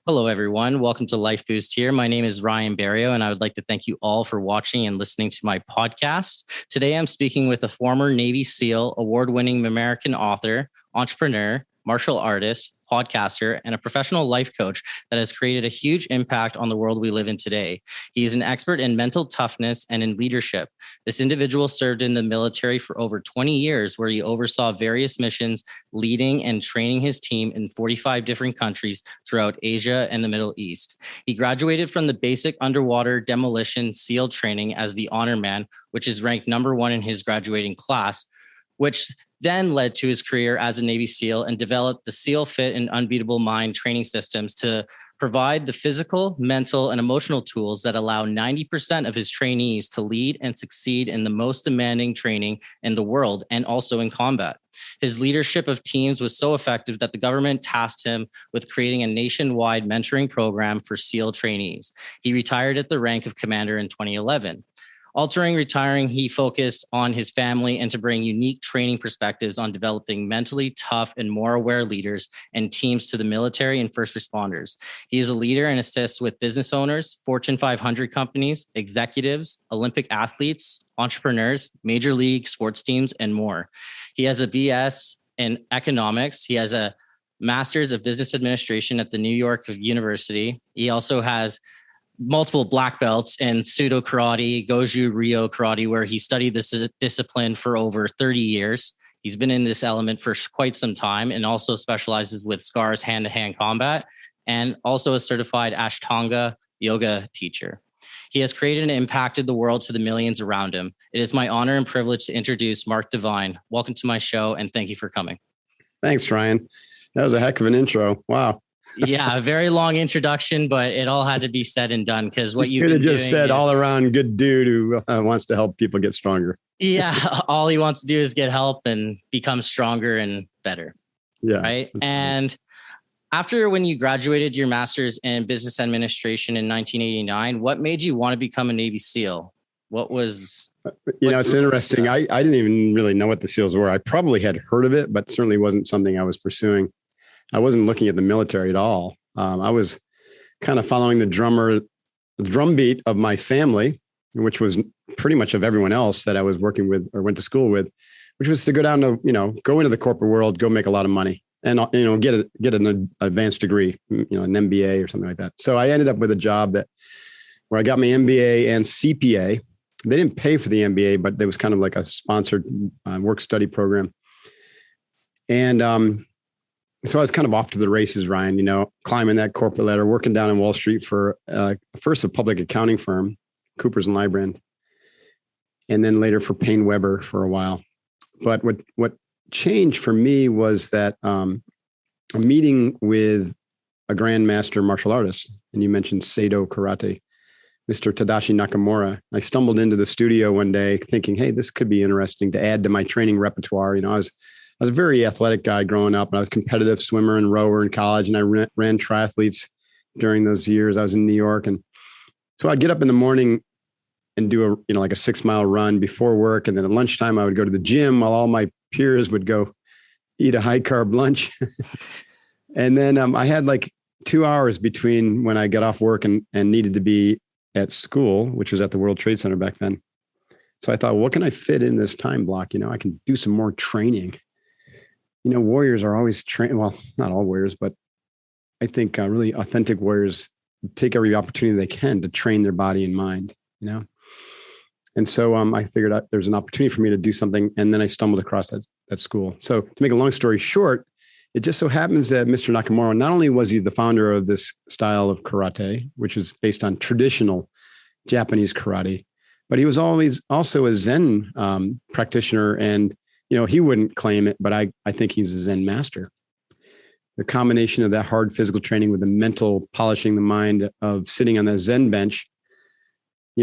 Hello, everyone. Welcome to Life Boost here. My name is Ryan Barrio, and I would like to thank you all for watching and listening to my podcast. Today, I'm speaking with a former Navy SEAL, award-winning American author, entrepreneur, martial artist, podcaster, and a professional life coach that has created a huge impact on the world we live in today. He is an expert in mental toughness and in leadership. This individual served in the military for over 20 years, where he oversaw various missions, leading and training his team in 45 different countries throughout Asia and the Middle East. He graduated from the Basic Underwater Demolition SEAL training as the Honor Man, which is ranked #1 in his graduating class, which then led to his career as a Navy SEAL and developed the SEALFIT and Unbeatable Mind training systems to provide the physical, mental, and emotional tools that allow 90% of his trainees to lead and succeed in the most demanding training in the world and also in combat. His leadership of teams was so effective that the government tasked him with creating a nationwide mentoring program for SEAL trainees. He retired at the rank of commander in 2011. Altering retiring, he focused on his family and to bring unique training perspectives on developing mentally tough and more aware leaders and teams to the military and first responders. He is a leader and assists with business owners, Fortune 500 companies, executives, Olympic athletes, entrepreneurs, major league sports teams, and more. He has a BS in economics. He has a master's of business administration at the New York University. He also has multiple black belts in pseudo karate, Goju Ryo karate, where he studied this discipline for over 30 years. He's been in this element for quite some time and also specializes with scars hand-to-hand combat and also a certified Ashtanga yoga teacher. He has created and impacted the world to the millions around him. It is my honor and privilege to introduce Mark Devine. Welcome to my show, and thank you for coming. Thanks, Ryan. That was a heck of an intro. Wow. Yeah, a very long introduction, but it all had to be said and done because what you could have just said all around good dude who wants to help people get stronger. Yeah, all he wants to do is get help and become stronger and better. Yeah. Right. And after when you graduated your master's in business administration in 1989, what made you want to become a Navy SEAL? What was... it's interesting. I didn't even really know what the SEALs were. I probably had heard of it, but certainly wasn't something I was pursuing. I wasn't looking at the military at all. I was kind of following the drumbeat of my family, which was pretty much of everyone else that I was working with or went to school with, which was to go down to, go into the corporate world, go make a lot of money and, get an advanced degree, an MBA or something like that. So I ended up with a job where I got my MBA and CPA. They didn't pay for the MBA, but there was kind of like a sponsored work study program. And, so I was kind of off to the races, Ryan, climbing that corporate ladder, working down in Wall Street for first a public accounting firm, Coopers and Lybrand, and then later for Payne Weber for a while. But what changed for me was that a meeting with a grandmaster martial artist, and you mentioned Seido Karate, Mr. Tadashi Nakamura. I stumbled into the studio one day thinking, hey, this could be interesting to add to my training repertoire. I was a very athletic guy growing up, and I was a competitive swimmer and rower in college, and I ran triathletes during those years. I was in New York. And so I'd get up in the morning and do like a 6-mile run before work. And then at lunchtime, I would go to the gym while all my peers would go eat a high carb lunch. And then I had like 2 hours between when I got off work and needed to be at school, which was at the World Trade Center back then. So I thought, what can I fit in this time block? I can do some more training. Warriors are always trained. Well, not all warriors, but I think really authentic warriors take every opportunity they can to train their body and mind, And so I figured out there's an opportunity for me to do something. And then I stumbled across that school. So to make a long story short, it just so happens that Mr. Nakamura, not only was he the founder of this style of karate, which is based on traditional Japanese karate, but he was always also a Zen practitioner. And he wouldn't claim it, but I think he's a Zen master. The combination of that hard physical training with the mental polishing the mind of sitting on that Zen bench,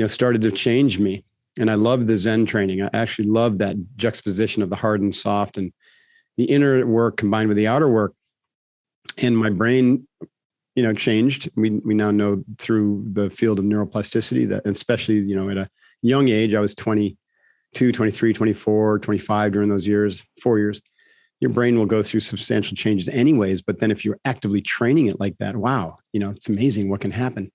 started to change me. And I love the Zen training. I actually love that juxtaposition of the hard and soft and the inner work combined with the outer work. And my brain, changed. We now know through the field of neuroplasticity that, especially, at a young age, I was 22, 23, 24, 25 during those years, 4 years, your brain will go through substantial changes anyways. But then if you're actively training it like that, wow, it's amazing what can happen.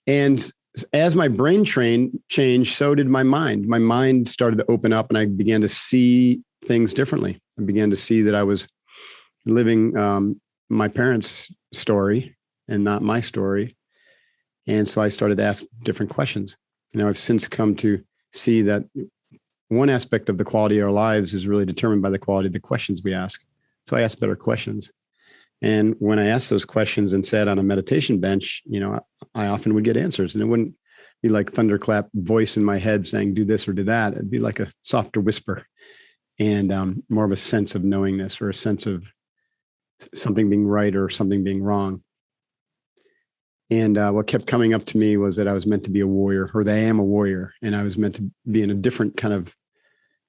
And as my brain changed, so did my mind. My mind started to open up and I began to see things differently. I began to see that I was living my parents' story and not my story. And so I started to ask different questions. I've since come to see that one aspect of the quality of our lives is really determined by the quality of the questions we ask. So I ask better questions. And when I asked those questions and sat on a meditation bench, I often would get answers, and it wouldn't be like thunderclap voice in my head saying, do this or do that. It'd be like a softer whisper and more of a sense of knowingness or a sense of something being right or something being wrong. And what kept coming up to me was that I was meant to be a warrior, or that I am a warrior. And I was meant to be in a different kind of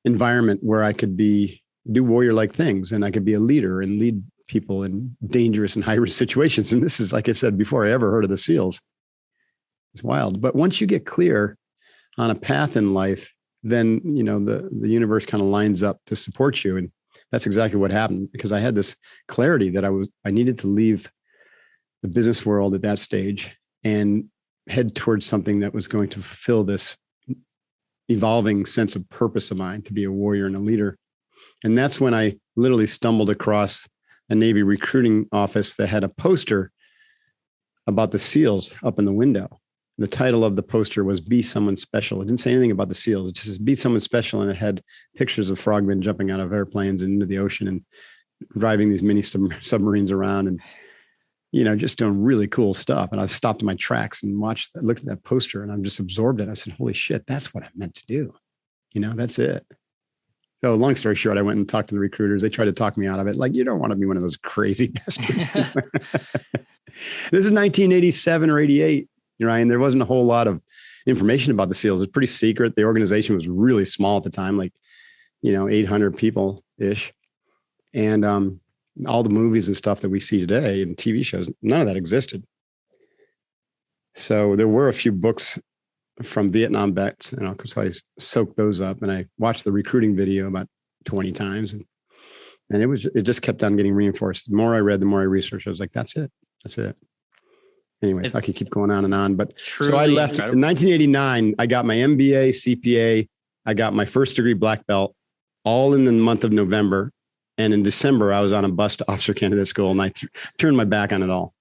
environment where I could do warrior-like things, and I could be a leader and lead people in dangerous and high-risk situations. And this is, like I said before, I ever heard of the SEALs. It's wild. But once you get clear on a path in life, then, the universe kind of lines up to support you. And that's exactly what happened, because I had this clarity that I needed to leave the business world at that stage and head towards something that was going to fulfill this evolving sense of purpose of mine, to be a warrior and a leader. And that's when I literally stumbled across a Navy recruiting office that had a poster about the SEALs up in the window. The title of the poster was "Be Someone Special." It didn't say anything about the SEALs. It just says "Be Someone Special," and it had pictures of frogmen jumping out of airplanes and into the ocean and driving these mini submarines around and, just doing really cool stuff. And I stopped in my tracks and looked at that poster, and I'm just absorbed it. I said, holy shit, that's what I meant to do. That's it. So long story short, I went and talked to the recruiters. They tried to talk me out of it. Like, you don't want to be one of those crazy bastards. This is 1987 or 88, Ryan. There wasn't a whole lot of information about the SEALs. It was pretty secret. The organization was really small at the time, like, 800 people ish. And all the movies and stuff that we see today and TV shows, none of that existed. So there were a few books from Vietnam vets, so I soaked those up, and I watched the recruiting video about 20 times, and it just kept on getting reinforced. The more I read, the more I researched. I was like, that's it. Anyways, I could keep going on and on, but so I left in 1989. I got my MBA, CPA. I got my first degree black belt, all in the month of November. And in December, I was on a bus to officer candidate school, and I turned my back on it all.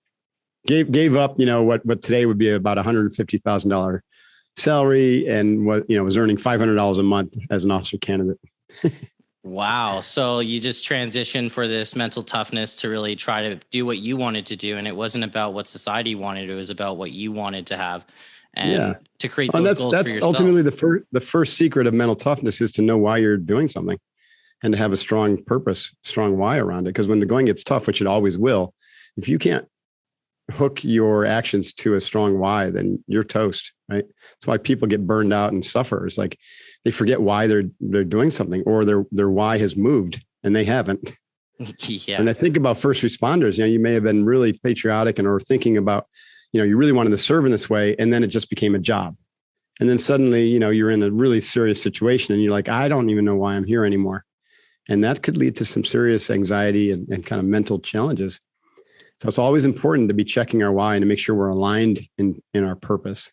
Gave up, what today would be about $150,000 salary, and was earning $500 a month as an officer candidate. Wow. So you just transitioned for this mental toughness to really try to do what you wanted to do. And it wasn't about what society wanted. It was about what you wanted to have and to create those goals for yourself. That's ultimately the first secret of mental toughness, is to know why you're doing something and to have a strong purpose, strong why around it. Because when the going gets tough, which it always will, if you can't hook your actions to a strong why, then you're toast, right? That's why people get burned out and suffer. It's like they forget why they're doing something, or their why has moved and they haven't. Yeah. And I think about first responders. You may have been really patriotic or thinking about, you really wanted to serve in this way, and then it just became a job. And then suddenly, you're in a really serious situation, and you're like, I don't even know why I'm here anymore. And that could lead to some serious anxiety and kind of mental challenges. So it's always important to be checking our why and to make sure we're aligned in our purpose.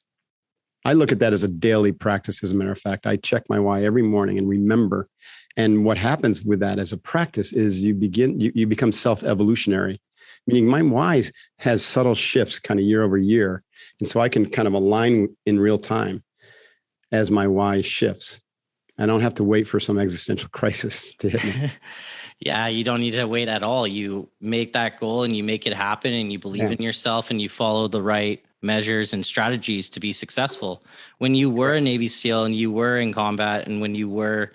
I look at that as a daily practice. As a matter of fact, I check my why every morning and remember. And what happens with that as a practice is you become self-evolutionary, meaning my why has subtle shifts kind of year over year. And so I can kind of align in real time as my why shifts. I don't have to wait for some existential crisis to hit me. Yeah, you don't need to wait at all. You make that goal and you make it happen, and you believe in yourself, and you follow the right measures and strategies to be successful. When you were a Navy SEAL and you were in combat, and when you were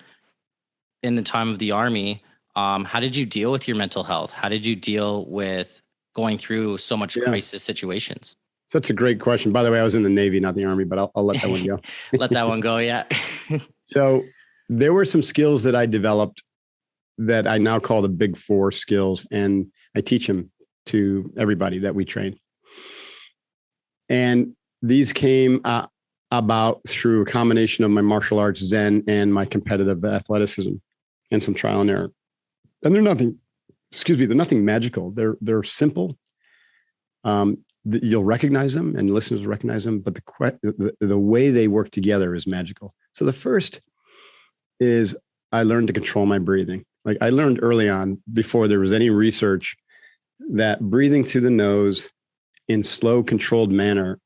in the time of the Army, how did you deal with your mental health? How did you deal with going through so much crisis situations? Such a great question. By the way, I was in the Navy, not the Army, but I'll let that one go. Let that one go. Yeah. So there were some skills that I developed that I now call the big 4 skills, and I teach them to everybody that we train. And these came about through a combination of my martial arts Zen and my competitive athleticism and some trial and error. And they're nothing, they're nothing magical. They're simple. You'll recognize them and listeners will recognize them, but the way they work together is magical. So the first is I learned to control my breathing. Like I learned early on, before there was any research, that breathing through the nose in slow, controlled manner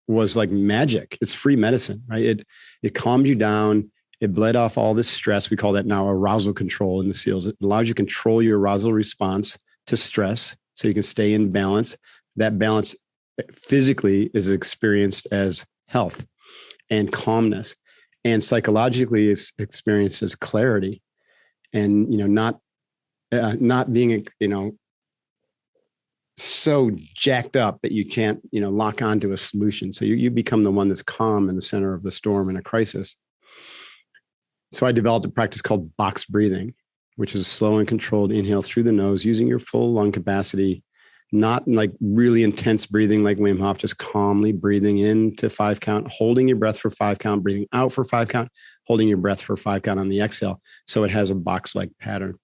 was like magic. It's free medicine, right? It calmed you down. It bled off all this stress. We call that now arousal control in the SEALs. It allows you to control your arousal response to stress so you can stay in balance. That balance physically is experienced as health and calmness, and psychologically is experienced as clarity, and not being so jacked up that you can't lock onto a solution. So you become the one that's calm in the center of the storm in a crisis. So I developed a practice called box breathing, which is slow and controlled inhale through the nose using your full lung capacity. Not like really intense breathing like Wim Hof, just calmly breathing in to 5 count, holding your breath for 5 count, breathing out for 5 count, holding your breath for 5 count on the exhale. So it has a box-like pattern.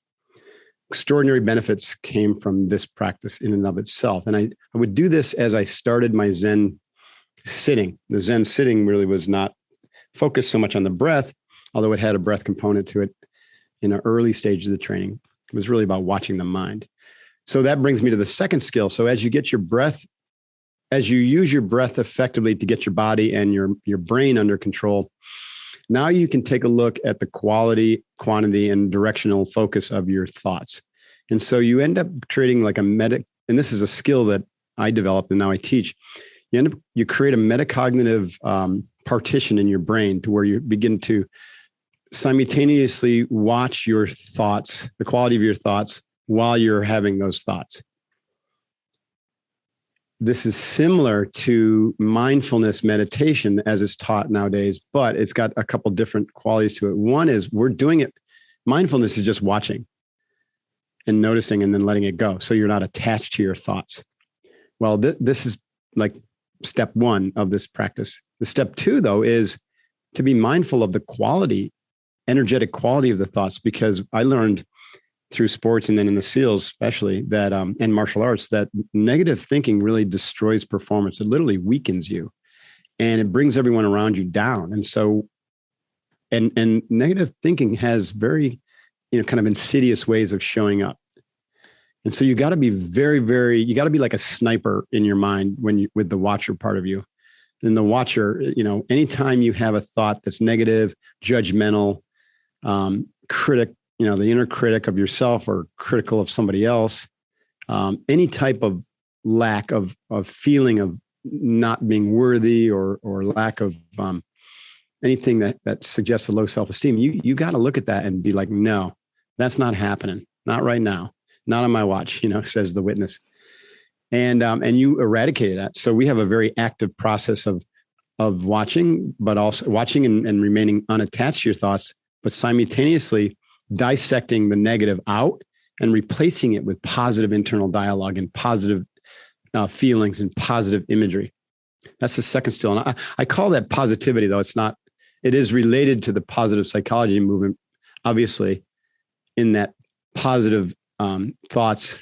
Extraordinary benefits came from this practice in and of itself. And I would do this as I started my Zen sitting. The Zen sitting really was not focused so much on the breath, although it had a breath component to it in an early stage of the training. It was really about watching the mind. So that brings me to the second skill. So as you get your breath, as you use your breath effectively to get your body and your brain under control, now you can take a look at the quality, quantity, and directional focus of your thoughts. And so you end up creating like and this is a skill that I developed and now I teach. You create a metacognitive partition in your brain to where you begin to simultaneously watch your thoughts, the quality of your thoughts, while you're having those thoughts. This is similar to mindfulness meditation as it's taught nowadays, but it's got a couple different qualities to it. One is we're doing it. Mindfulness is just watching and noticing and then letting it go. So you're not attached to your thoughts. Well, this is like step one of this practice. The step two, though, is to be mindful of the quality, energetic quality of the thoughts, because I learned through sports and then in the SEALs especially that and martial arts that negative thinking really destroys performance. It literally weakens you and it brings everyone around you down. And so and negative thinking has very kind of insidious ways of showing up. And so you got to be you got to be like a sniper in your mind with the watcher part of you. And the watcher, anytime you have a thought that's negative, judgmental, critic, the inner critic of yourself or critical of somebody else, any type of lack of feeling of not being worthy or lack of anything that suggests a low self-esteem, you got to look at that and be like, no, that's not happening. Not right now. Not on my watch, says the witness. And you eradicated that. So we have a very active process of watching, but also watching and remaining unattached to your thoughts, but simultaneously dissecting the negative out and replacing it with positive internal dialogue and positive feelings and positive imagery. That's the second skill. And I call that positivity, though. It is related to the positive psychology movement, obviously, in that positive thoughts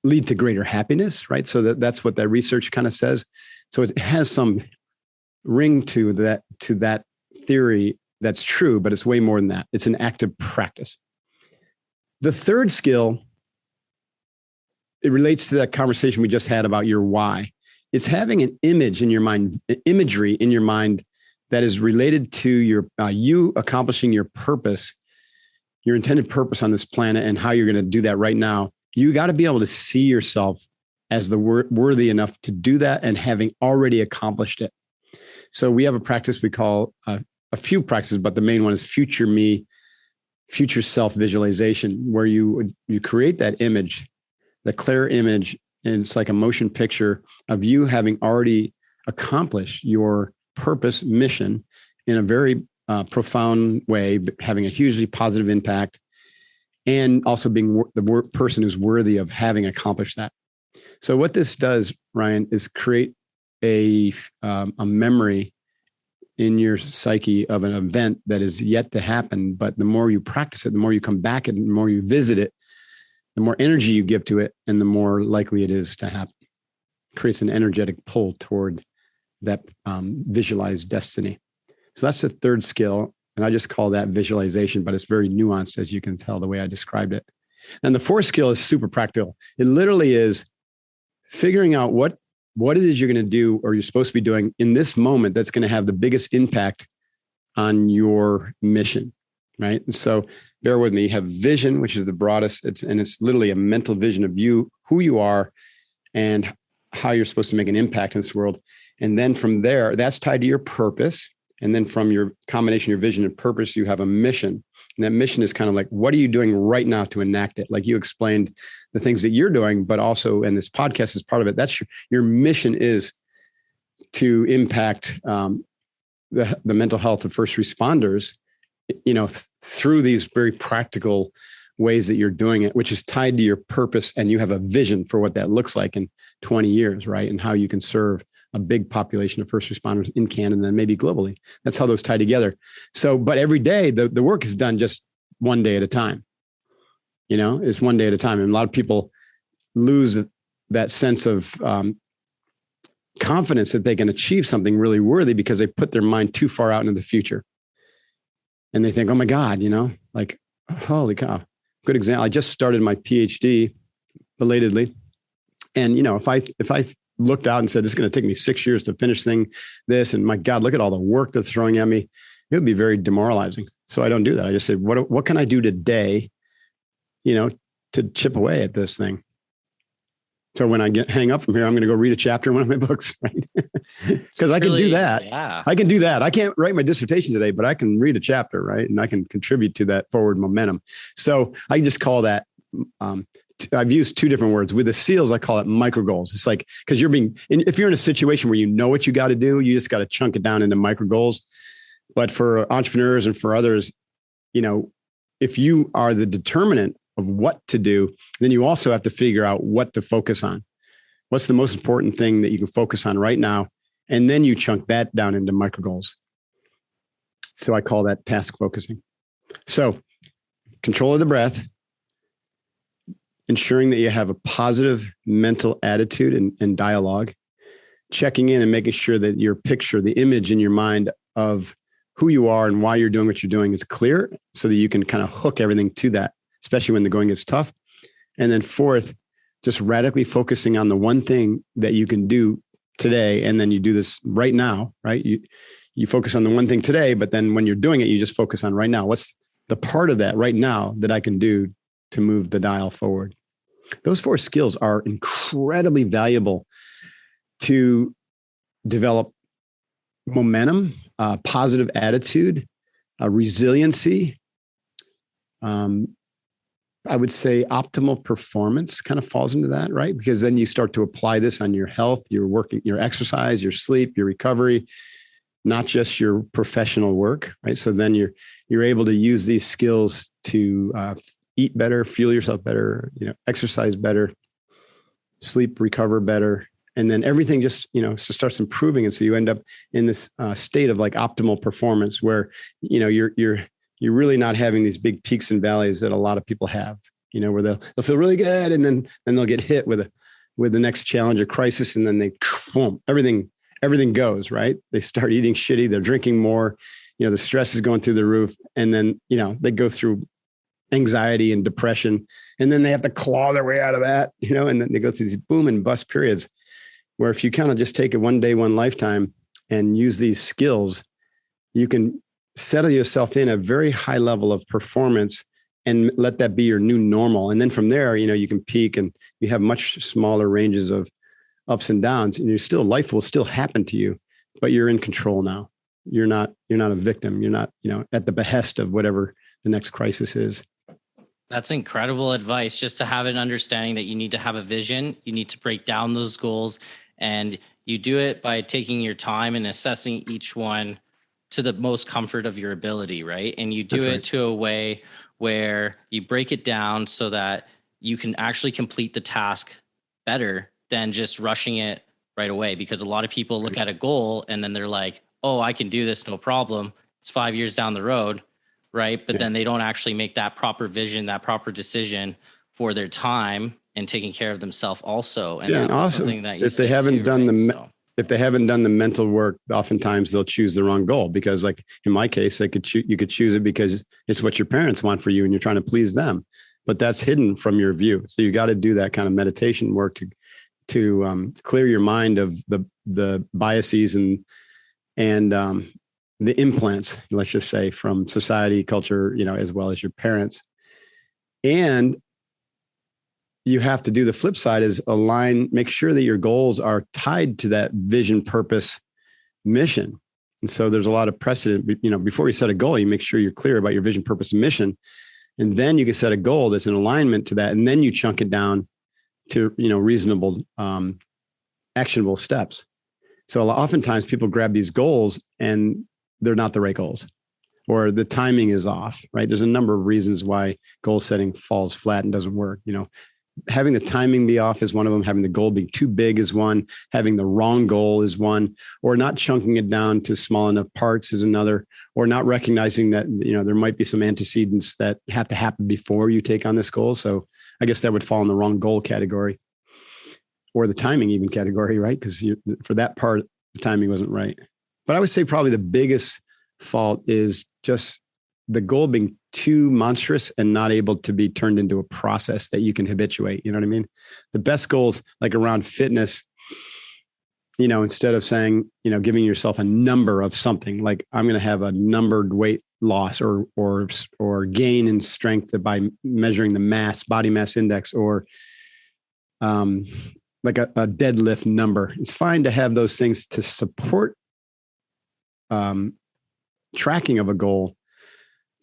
lead to greater happiness, right? So that's what that research kind of says. So it has some ring to that theory. That's true, but it's way more than that. It's an active practice. The third skill, it relates to that conversation we just had about your why. It's having an image in your mind, imagery in your mind that is related to you accomplishing your purpose, your intended purpose on this planet, and how you're going to do that right now. You got to be able to see yourself as the worthy enough to do that and having already accomplished it. So we have a practice we call a few practices, but the main one is future me, future self visualization, where you create that image, the clear image, and it's like a motion picture of you having already accomplished your purpose mission in a very profound way, having a hugely positive impact, and also being the person who's worthy of having accomplished that. So what this does, Ryan, is create a memory in your psyche of an event that is yet to happen. But the more you practice it, the more you come back and the more you visit it, the more energy you give to it, and the more likely it is to happen. It creates an energetic pull toward that visualized destiny. So that's the third skill. And I just call that visualization, but it's very nuanced, as you can tell the way I described it. And the fourth skill is super practical. It literally is figuring out what it is you're going to do or you're supposed to be doing in this moment that's going to have the biggest impact on your mission, right? And so bear with me. You have vision, which is the broadest. It's literally a mental vision of you, who you are, and how you're supposed to make an impact in this world. And then from there, that's tied to your purpose. And then from your combination, your vision and purpose, you have a mission. And that mission is kind of like, what are you doing right now to enact it? Like you explained the things that you're doing, but also, and this podcast is part of it. That's your mission is to impact the mental health of first responders, through these very practical ways that you're doing it, which is tied to your purpose. And you have a vision for what that looks like in 20 years, right? And how you can serve a big population of first responders in Canada and maybe globally. That's how those tie together. So, but every day the work is done just one day at a time. It's one day at a time. And a lot of people lose that sense of confidence that they can achieve something really worthy because they put their mind too far out into the future. And they think, oh my God, like, holy cow. Good example. I just started my PhD belatedly. And, if I looked out and said, it's going to take me 6 years to finish this. And my God, look at all the work they're throwing at me. It would be very demoralizing. So I don't do that. I just say, what can I do today, to chip away at this thing? So when I hang up from here, I'm going to go read a chapter in one of my books, right? Because I can do that. Yeah. I can do that. I can't write my dissertation today, but I can read a chapter, right? And I can contribute to that forward momentum. So I just call that, I've used two different words. With the SEALs, I call it micro goals. It's like, because if you're in a situation where you know what you got to do, you just got to chunk it down into micro goals. But for entrepreneurs and for others, if you are the determinant of what to do, then you also have to figure out what to focus on. What's the most important thing that you can focus on right now? And then you chunk that down into micro goals. So I call that task focusing. So control of the breath, ensuring that you have a positive mental attitude and dialogue, checking in and making sure that your picture, the image in your mind of who you are and why you're doing what you're doing is clear so that you can kind of hook everything to that, especially when the going gets tough. And then fourth, just radically focusing on the one thing that you can do today. And then you do this right now, right? You focus on the one thing today, but then when you're doing it, you just focus on right now. What's the part of that right now that I can do to move the dial forward? Those four skills are incredibly valuable to develop momentum, positive attitude, resiliency. I would say optimal performance kind of falls into that, right? Because then you start to apply this on your health, your working, your exercise, your sleep, your recovery, not just your professional work, right? So then you're able to use these skills to eat better, fuel yourself better, exercise better, sleep, recover better. And then everything just, starts improving. And so you end up in this state of like optimal performance where, you're really not having these big peaks and valleys that a lot of people have, where they'll feel really good. And then they'll get hit with the next challenge or crisis. And then boom, everything goes, right? They start eating shitty. They're drinking more, the stress is going through the roof. And then, they go through anxiety and depression. And then they have to claw their way out of that, and then they go through these boom and bust periods where if you kind of just take it one day, one lifetime and use these skills, you can settle yourself in a very high level of performance and let that be your new normal. And then from there, you can peak and you have much smaller ranges of ups and downs, and life will still happen to you, but you're in control now. You're not a victim. You're not, at the behest of whatever the next crisis is. That's incredible advice, just to have an understanding that you need to have a vision. You need to break down those goals, and you do it by taking your time and assessing each one to the most comfort of your ability, right? And you do it to a way where you break it down so that you can actually complete the task better than just rushing it right away. Because a lot of people look at a goal and then they're like, oh, I can do this, no problem. It's 5 years down the road, right? But Yeah. then they don't actually make that proper vision, that proper decision for their time and taking care of themselves also. And Yeah, that and was also something that you if they said haven't too, done right? the So if they haven't done the mental work, oftentimes they'll choose the wrong goal, because like in my case, you could choose it because it's what your parents want for you and you're trying to please them, but that's hidden from your view. So you got to do that kind of meditation work to clear your mind of the biases and the implants, let's just say, from society, culture, as well as your parents. And you have to do the flip side is make sure that your goals are tied to that vision, purpose, mission. And so there's a lot of precedent, before you set a goal, you make sure you're clear about your vision, purpose, and mission. And then you can set a goal that's in alignment to that. And then you chunk it down to, reasonable, actionable steps. So oftentimes people grab these goals and they're not the right goals, or the timing is off, right? There's a number of reasons why goal setting falls flat and doesn't work. Having the timing be off is one of them. Having the goal be too big is one. Having the wrong goal is one, or not chunking it down to small enough parts is another, or not recognizing that, there might be some antecedents that have to happen before you take on this goal. So I guess that would fall in the wrong goal category, or the timing even category, right? Because for that part, the timing wasn't right. But I would say probably the biggest fault is just the goal being too monstrous and not able to be turned into a process that you can habituate. You know what I mean? The best goals, like around fitness, instead of saying, giving yourself a number of something, like I'm going to have a numbered weight loss or gain in strength by measuring the body mass index, or like a deadlift number. It's fine to have those things to support tracking of a goal.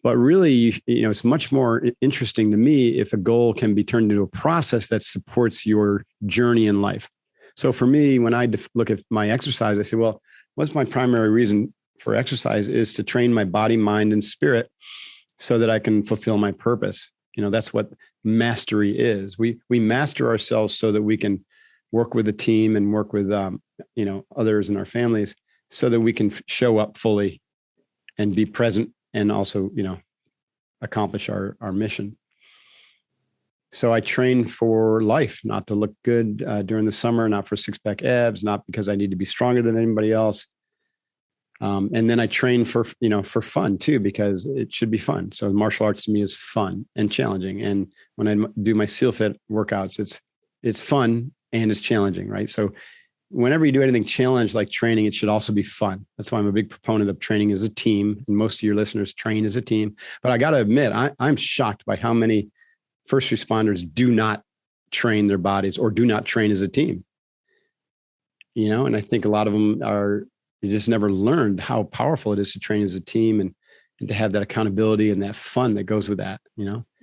But really, it's much more interesting to me if a goal can be turned into a process that supports your journey in life. So for me, when I look at my exercise, I say, well, what's my primary reason for exercise is to train my body, mind, and spirit so that I can fulfill my purpose. That's what mastery is. We master ourselves so that we can work with a team and work with, others in our families so that we can show up fully and be present and also, accomplish our mission. So I train for life, not to look good during the summer, not for six-pack abs, not because I need to be stronger than anybody else. And then I train for fun too, because it should be fun. So martial arts to me is fun and challenging. And when I do my SEALFIT workouts, it's fun and it's challenging, right? So whenever you do anything challenge like training, it should also be fun. That's why I'm a big proponent of training as a team. And most of your listeners train as a team. But I got to admit, I'm shocked by how many first responders do not train their bodies or do not train as a team. And I think a lot of them they just never learned how powerful it is to train as a team and to have that accountability and that fun that goes with that,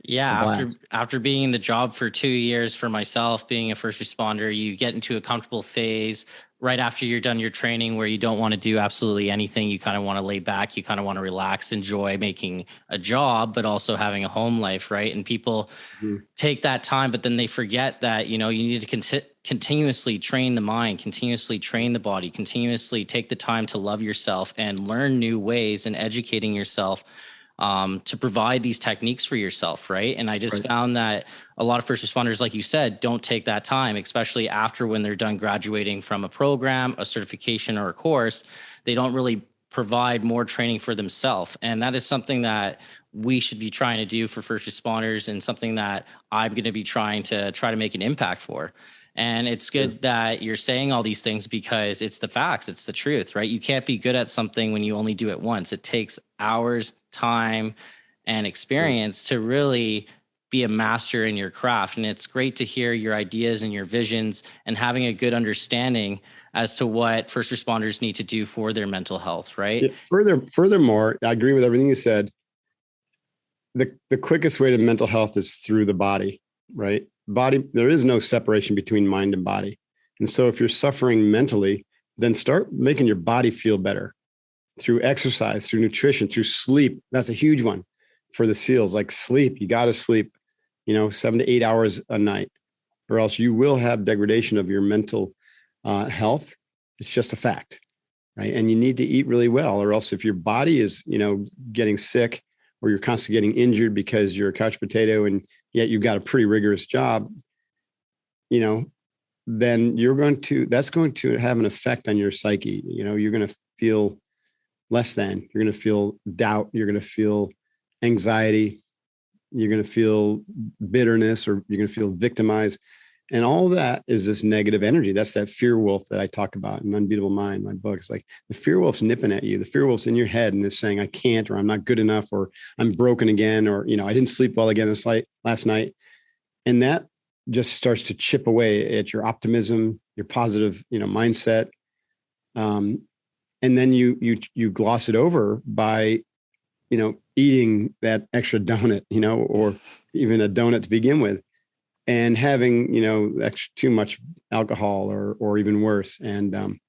Yeah, after being in the job for 2 years for myself, being a first responder, you get into a comfortable phase right after you're done your training where you don't want to do absolutely anything. You kind of want to lay back. You kind of want to relax, enjoy making a job, but also having a home life, right? And people take that time, but then they forget that, you need to continuously train the mind, continuously train the body, continuously take the time to love yourself and learn new ways and educating yourself to provide these techniques for yourself, right? And I just found that a lot of first responders, like you said, don't take that time, especially after when they're done graduating from a program, a certification, or a course. They don't really provide more training for themselves. And that is something that we should be trying to do for first responders, and something that I'm going to be trying to make an impact for. And it's good that you're saying all these things, because it's the facts. It's the truth, right? You can't be good at something when you only do it once. It takes hours, time, and experience to really be a master in your craft. And it's great to hear your ideas and your visions and having a good understanding as to what first responders need to do for their mental health, right? Yeah, furthermore, I agree with everything you said. The quickest way to mental health is through the body, right? There is no separation between mind and body. And so if you're suffering mentally, then start making your body feel better through exercise, through nutrition, through sleep. That's a huge one for the SEALs. Like sleep, you got to sleep, 7 to 8 hours a night, or else you will have degradation of your mental health. It's just a fact. right? And you need to eat really well, or else if your body is, getting sick, or you're constantly getting injured because you're a couch potato and yet you've got a pretty rigorous job, then that's going to have an effect on your psyche. You're going to feel less than, you're going to feel doubt, you're going to feel anxiety, you're going to feel bitterness, or you're going to feel victimized. And all that is this negative energy. That's that fear wolf that I talk about in Unbeatable Mind, my book. It's like the fear wolf's nipping at you. The fear wolf's in your head and is saying, I can't, or I'm not good enough, or I'm broken again, or, I didn't sleep well again last night. And that just starts to chip away at your optimism, your positive, mindset. And then you gloss it over by, eating that extra donut, or even a donut to begin with, and having, too much alcohol or even worse. And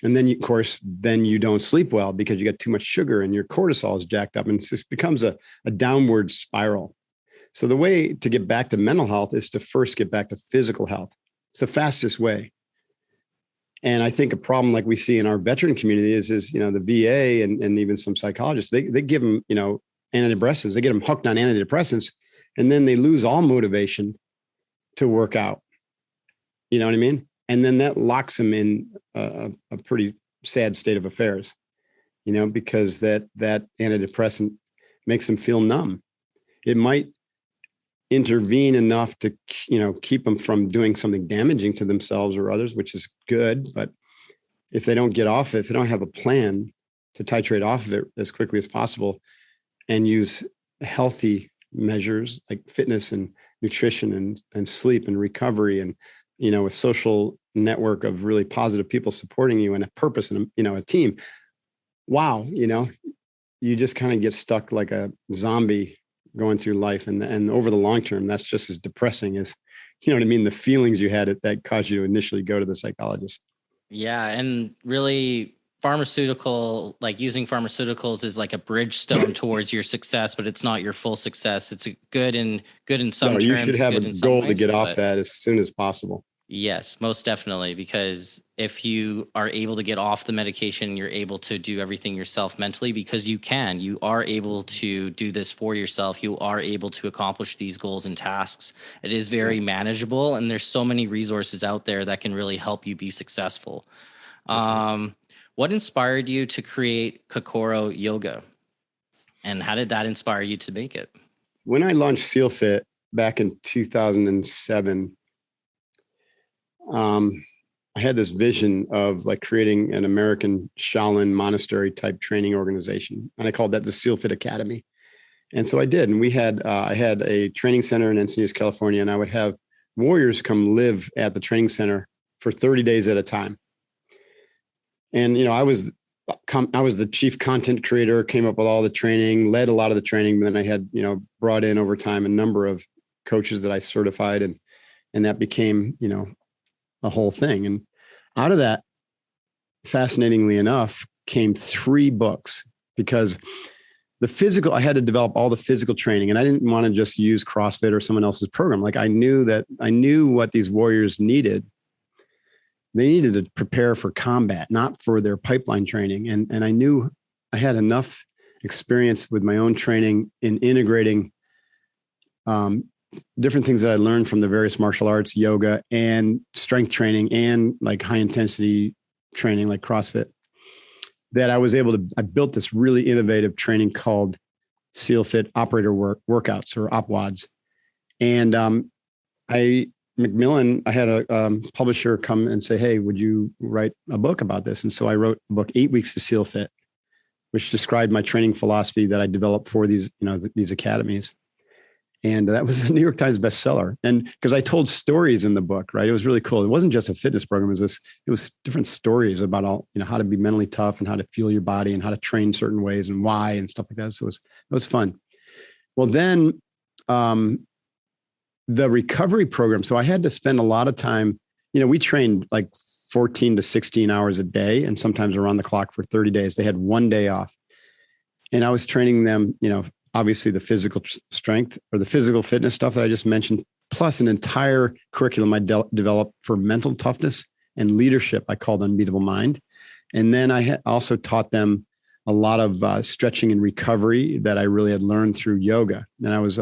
then you don't sleep well because you got too much sugar and your cortisol is jacked up, and it just becomes a downward spiral. So the way to get back to mental health is to first get back to physical health. It's the fastest way. And I think a problem like we see in our veteran community is the VA and even some psychologists, they give them, antidepressants, they get them hooked on antidepressants, and then they lose all motivation to work out. You know what I mean? And then that locks them in a pretty sad state of affairs, because that antidepressant makes them feel numb. It might intervene enough to, keep them from doing something damaging to themselves or others, which is good. But if they don't get off it, if they don't have a plan to titrate off of it as quickly as possible and use healthy measures like fitness and nutrition and sleep and recovery and, a social network of really positive people supporting you and a purpose and, a team, wow, you just kind of get stuck like a zombie going through life. And over the long term, that's just as depressing as, the feelings you had that caused you to initially go to the psychologist. Yeah. And really using pharmaceuticals is like a bridge stone towards your success, but it's not your full success. It's good in some terms. You should have a goal to get off that as soon as possible. Yes, most definitely. Because if you are able to get off the medication, you're able to do everything yourself mentally, because you are able to do this for yourself. You are able to accomplish these goals and tasks. It is very manageable, and there's so many resources out there that can really help you be successful. What inspired you to create Cocoro Yoga, and how did that inspire you to make it? When I launched SEALFIT back in 2007, I had this vision of like creating an American Shaolin monastery type training organization. And I called that the SEALFIT Academy. And so I did. And I had a training center in Encinitas, California, and I would have warriors come live at the training center for 30 days at a time. And, I was the chief content creator, came up with all the training, led a lot of the training. But then I had, brought in over time a number of coaches that I certified, and that became, a whole thing. And out of that, fascinatingly enough, came 3 books, because I had to develop all the physical training, and I didn't want to just use CrossFit or someone else's program. Like I knew what these warriors needed. They needed to prepare for combat, not for their pipeline training. And I knew I had enough experience with my own training in integrating different things that I learned from the various martial arts, yoga and strength training, and like high intensity training like CrossFit, that I built this really innovative training called SEALFIT Operator Workouts, or OPWADs. And I had a publisher come and say, hey, would you write a book about this? And so I wrote a book, 8 Weeks to SEALFIT, which described my training philosophy that I developed for these academies. And that was a New York Times bestseller. And because I told stories in the book, right? It was really cool. It wasn't just a fitness program. It was different stories about all, how to be mentally tough and how to fuel your body and how to train certain ways and why and stuff like that. So it was fun. Well, then the recovery program. So I had to spend a lot of time, we trained like 14 to 16 hours a day, and sometimes around the clock for 30 days. They had one day off. And I was training them, obviously the physical strength or the physical fitness stuff that I just mentioned, plus an entire curriculum I developed for mental toughness and leadership I called Unbeatable Mind. And then I also taught them a lot of stretching and recovery that I really had learned through yoga. And I was,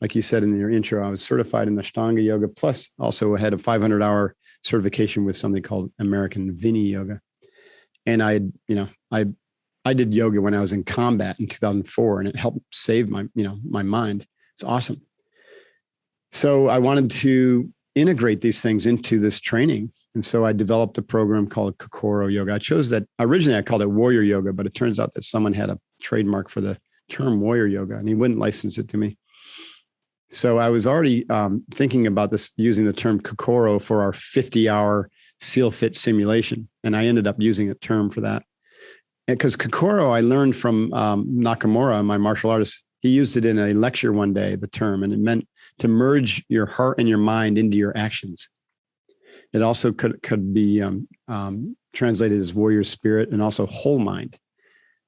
like you said in your intro, I was certified in Ashtanga yoga, plus also had a 500-hour certification with something called American Vini yoga. And I did yoga when I was in combat in 2004, and it helped save my mind. It's awesome. So I wanted to integrate these things into this training. And so I developed a program called Cocoro yoga. I chose that originally, I called it warrior yoga, but it turns out that someone had a trademark for the term warrior yoga and he wouldn't license it to me. So I was already thinking about this, using the term Cocoro for our 50-hour SEALFIT simulation. And I ended up using a term for that. Because Cocoro, I learned from Nakamura, my martial artist. He used it in a lecture one day, the term, and it meant to merge your heart and your mind into your actions. It also could be translated as warrior spirit and also whole mind.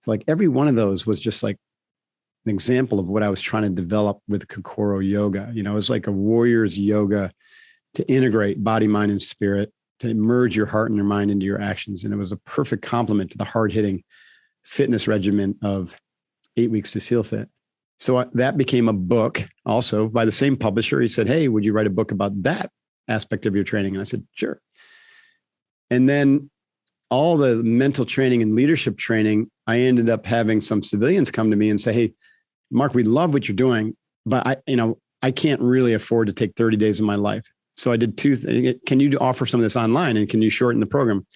So like every one of those was just like an example of what I was trying to develop with Cocoro yoga. It was like a warrior's yoga to integrate body, mind, and spirit, to merge your heart and your mind into your actions. And it was a perfect complement to the hard-hitting fitness regimen of 8 weeks to SEALFIT. So that became a book also by the same publisher. He said, "Hey, would you write a book about that aspect of your training?" And I said, "Sure." And then all the mental training and leadership training, I ended up having some civilians come to me and say, "Hey, Mark, we love what you're doing, but I can't really afford to take 30 days of my life." So I did two things. Can you offer some of this online, and can you shorten the program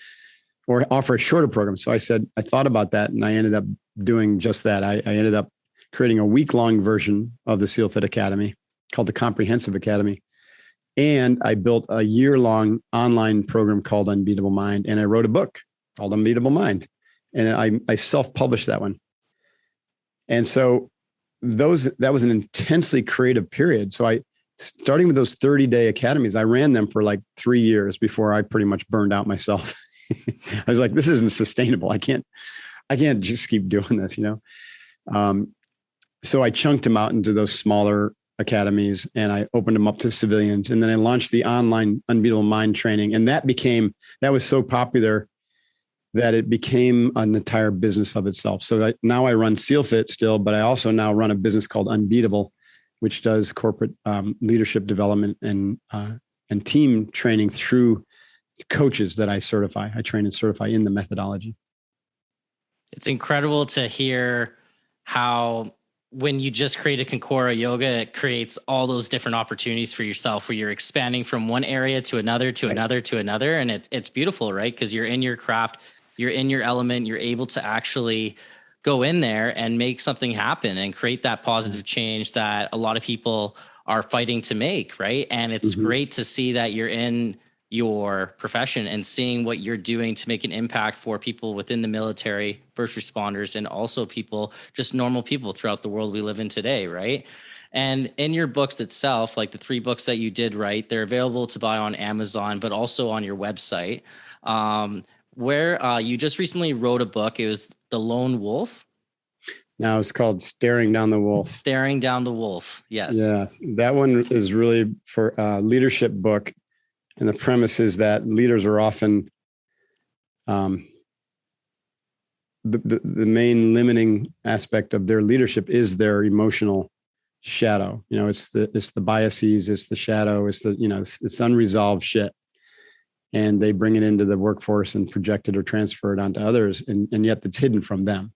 or offer a shorter program? So I said, I thought about that, and I ended up doing just that. I ended up creating a week-long version of the SEALFIT Academy called the Comprehensive Academy. And I built a year-long online program called Unbeatable Mind. And I wrote a book called Unbeatable Mind. And I self-published that one. And so that was an intensely creative period. So starting with those 30-day academies, I ran them for like 3 years before I pretty much burned out myself. I was like, this isn't sustainable. I can't just keep doing this, So I chunked them out into those smaller academies and I opened them up to civilians. And then I launched the online Unbeatable Mind training. And that was so popular that it became an entire business of itself. So now I run SEALFIT still, but I also now run a business called Unbeatable, which does corporate leadership development and team training through coaches that I certify. I train and certify in the methodology. It's incredible to hear how when you just create a Cocoro yoga, it creates all those different opportunities for yourself where you're expanding from one area to another, to another, to another. And it's beautiful, right? Because you're in your craft, you're in your element, you're able to actually go in there and make something happen and create that positive change that a lot of people are fighting to make, right? And it's great to see that you're in your profession and seeing what you're doing to make an impact for people within the military, first responders, and also people, just normal people throughout the world we live in today, right? And in your books itself, like the 3 books that you did write, they're available to buy on Amazon, but also on your website, where you just recently wrote a book. It was The Lone Wolf. Now it's called Staring Down the Wolf. Staring Down the Wolf. Yes. Yeah. That one is really for a leadership book. And the premise is that leaders are often the main limiting aspect of their leadership is their emotional shadow. It's the biases, it's the shadow, it's it's unresolved shit. And they bring it into the workforce and project it or transfer it onto others. And yet it's hidden from them.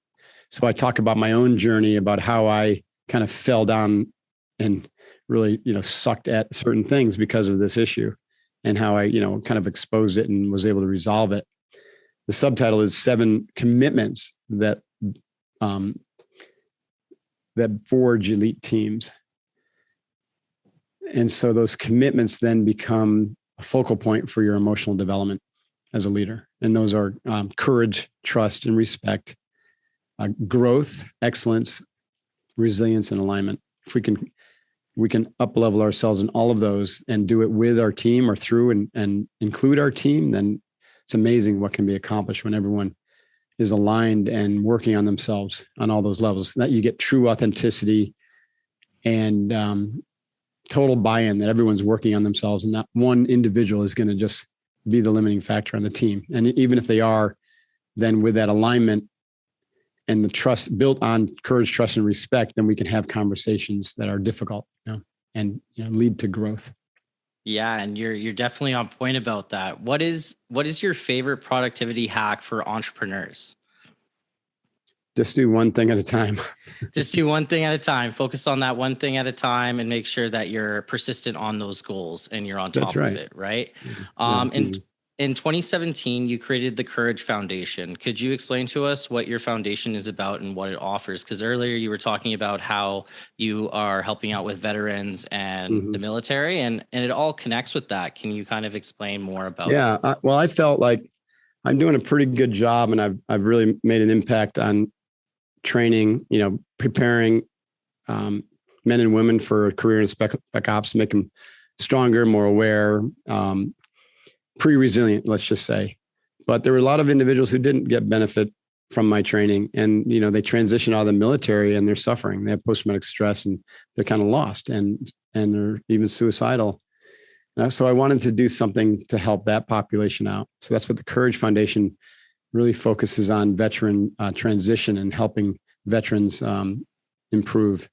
So I talk about my own journey, about how I kind of fell down and really, sucked at certain things because of this issue. And how I, kind of exposed it and was able to resolve it. The subtitle is 7 commitments that forge elite teams. And so those commitments then become a focal point for your emotional development as a leader. And those are courage, trust, and respect, growth, excellence, resilience, and alignment. If we can up-level ourselves in all of those and do it with our team or through and include our team, then it's amazing what can be accomplished when everyone is aligned and working on themselves on all those levels. That you get true authenticity and total buy-in, that everyone's working on themselves and not one individual is going to just be the limiting factor on the team. And even if they are, then with that alignment and the trust built on courage, trust, and respect, then we can have conversations that are difficult, and lead to growth. Yeah, and you're definitely on point about that. What is your favorite productivity hack for entrepreneurs? Just do one thing at a time. Just do one thing at a time. Focus on that one thing at a time, and make sure that you're persistent on those goals and you're on top of it, right? In 2017, you created the Courage Foundation. Could you explain to us what your foundation is about and what it offers? Because earlier you were talking about how you are helping out with veterans and the military, and it all connects with that. Can you kind of explain more about it? Well, I felt like I'm doing a pretty good job, and I've really made an impact on training, preparing men and women for a career in spec ops, make them stronger, more aware, pretty resilient, let's just say. But there were a lot of individuals who didn't get benefit from my training, and they transition out of the military and they're suffering. They have post-traumatic stress and they're kind of lost, and they're even suicidal. So I wanted to do something to help that population out. So that's what the Courage Foundation really focuses on: veteran transition and helping veterans improve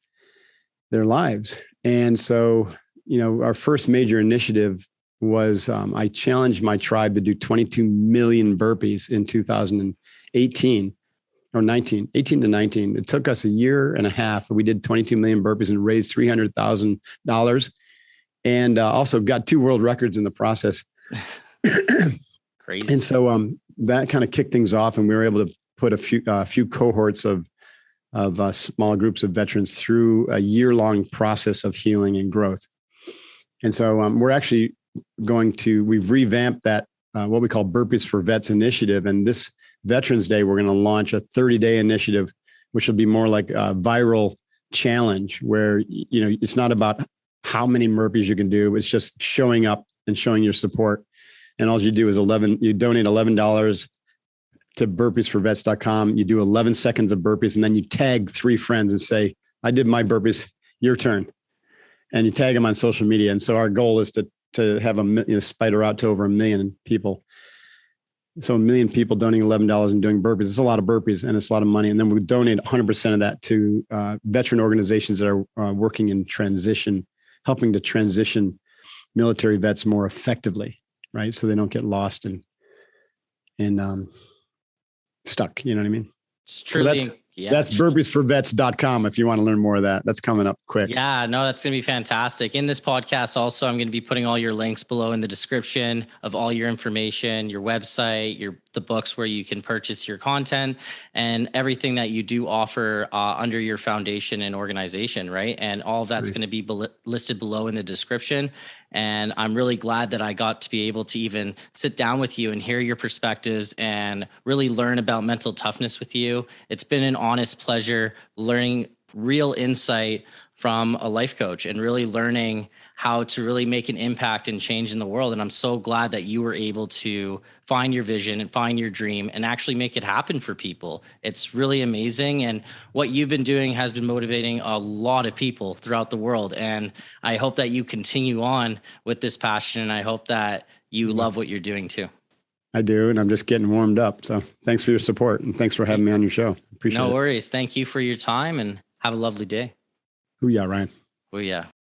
their lives. And so, our first major initiative was I challenged my tribe to do 22 million burpees in 2018 or 18 to 19. It took us a year and a half. We did 22 million burpees and raised $300,000, and also got 2 world records in the process. Crazy. And so that kind of kicked things off, and we were able to put a few cohorts of small groups of veterans through a year-long process of healing and growth. And so we're actually we've revamped that, what we call Burpees for Vets initiative. And this Veterans Day, we're going to launch a 30-day initiative, which will be more like a viral challenge where, it's not about how many burpees you can do. It's just showing up and showing your support. And all you do is you donate $11 to burpeesforvets.com. You do 11 seconds of burpees, and then you tag 3 friends and say, I did my burpees, your turn. And you tag them on social media. And so our goal is to have spider out to over 1 million people. So 1 million people donating $11 and doing burpees. It's a lot of burpees, and it's a lot of money. And then we donate 100% of that to veteran organizations that are working in transition, helping to transition military vets more effectively, right? So they don't get lost and stuck. You know what I mean? It's truly. So that's burpeesforvets.com if you want to learn more of that. That's coming up quick. Yeah, no, that's going to be fantastic. In this podcast also, I'm going to be putting all your links below in the description of all your information, your website, the books where you can purchase your content, and everything that you do offer under your foundation and organization, right? And all of that's going to be listed below in the description. And I'm really glad that I got to be able to even sit down with you and hear your perspectives and really learn about mental toughness with you. It's been an honest pleasure learning real insight from a life coach and really learning how to really make an impact and change in the world. And I'm so glad that you were able to find your vision and find your dream and actually make it happen for people. It's really amazing. And what you've been doing has been motivating a lot of people throughout the world. And I hope that you continue on with this passion. And I hope that you love what you're doing too. I do. And I'm just getting warmed up. So thanks for your support, and thanks for having me on your show. Appreciate it. No worries. Thank you for your time, and have a lovely day. Ooh, yeah, Ryan. Oh, yeah.